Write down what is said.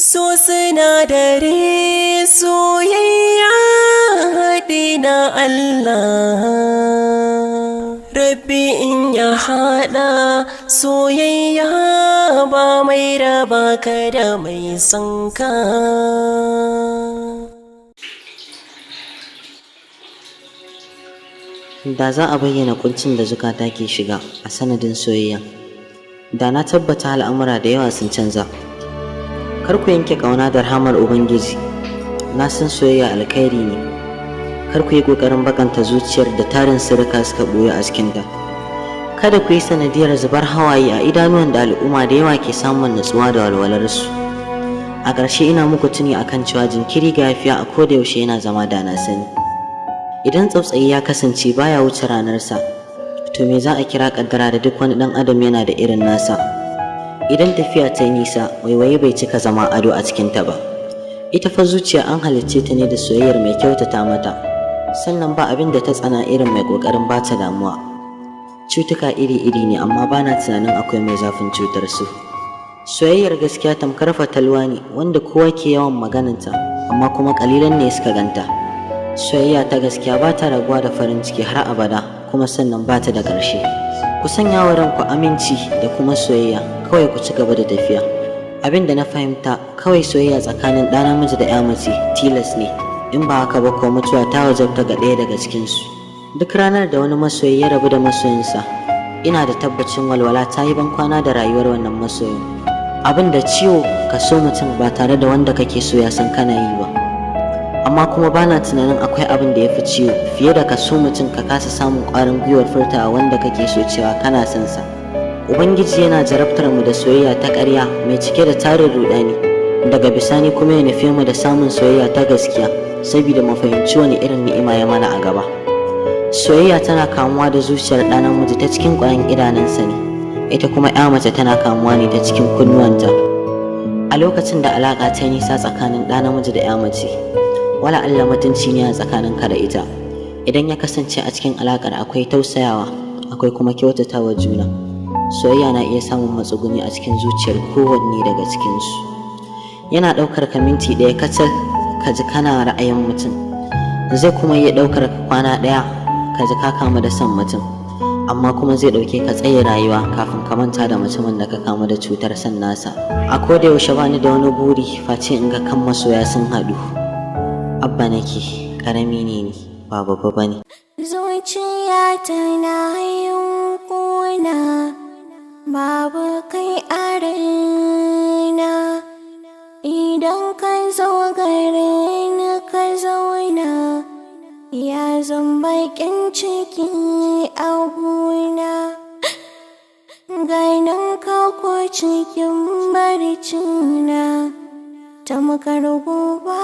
So sinadari soyayya haɗi na Allah. Rabbi in ya haɗa soyayya ba mai raba ka da mai sanka. Da za a bayyana kuncin da zukata ke shiga a sanadin soyayya, da na tabbata al'amura da yawa sun canza. Kar ku yanke ƙauna da rahamar Ubangiji, na san soyayya alkhairi ne. Kar ku yi ƙoƙarin bakanta zuciyar da tarin sirrika suka ɓoye a cikinta. Kada ku yi sanadiyar zubar hawaye a idanuwan da al'umma da yawa ke samun natsuwa da walwalarsu. A ƙarshe ina muku tuni akan cewa jinkiri ga yafiya a koda yaushe yana zama da na sani. Idan tsautsayi ya kasance baya wuce ranarsa, to me za a kira ƙaddara da duk wani ɗan adam yana da irin nasa. Idan tafiya ta yi nisa, waiwaye bai cika zama ado a cikinta ba. Ita fa zuciya an halicce ta ne da soyayyar mai kyautata mata, sannan ba abin da ta tsana irin mai ƙoƙarin ba ta damuwa. Cutuka iri-iri ne, amma ba na tunanin akwai mai zafin cutar su. Soyayyar gaskiya tamkar fatalwa ne wanda kowa ke yawan magananta, amma kuma ƙalilan ne suka ganta. Soyayya ta gaskiya ba ta rabuwa da farin ciki har abada, kuma sannan ba ta da ƙarshe. Ku sanya wa ranku aminci da kuma soyayya, kawai ku ci gaba da tafiya. Abin da na fahimta, kawai soyayya tsakanin ɗa namiji da ƴa mace tilas ne, in ba haka ba ko mutuwa ta wajabta ga ɗaya daga cikinsu. Duk ranar da wani masoyi ya rabu da masoyinsa, ina da tabbacin walwala ta yi bankwana da rayuwar wannan masoyin. Abin da ciwo ka so mutum ba tare da wanda kake so ya san kana yi ba. Amma kuma bana tunanin akwai abin da ya fi ciwo fiye da ka so mutum ka kasa samun ƙwarin gwiwar furtawa wanda kake so cewa kana son sa. Ubangiji yana jarabtar mu da soyayya ta ƙarya mai cike da tarin ruɗani, daga bisani kuma ya nufe mu da samun soyayya ta gaskiya saboda mu fahimci wani irin ni'ima ya mana a gaba. Soyayya tana kamuwa da zuciyar ɗa namiji ta cikin ƙwayan idanunsa ne, ita kuma ƴa mace tana kamuwa ne ta cikin kunnuwanta. A lokacin da alaƙa ta nisa tsakanin ɗa namiji da ƴa mace, wala Allah mutunci ne a tsakaninka da ita. Idan ya kasance a cikin alaƙar akwai tausayawa, akwai kuma kyautatawa juna, soyayya na iya samun matsuguni a cikin zuciyar kowanne daga cikinsu. Yana ɗaukar ka minti ɗaya kacal ka ji kana ra'ayin mutum, zai kuma iya ɗaukar ka kwana ɗaya ka ji ka kamu da son mutum, amma kuma zai ɗauke ka tsaye rayuwa kafin ka manta da mutumin da ka kamu da cutar son nasa. A koda yaushe bani da wani buri face in ga kan masoya sun haɗu. Abba nake, ƙarami ne ni, ba babba bane. Zuciya tana yin ƙuna, babu kai a raina. Idan ka zo garin ka zauna, ya zan baƙin ciki a gona. Ganin ka ko cikin barcina, tamkar gobe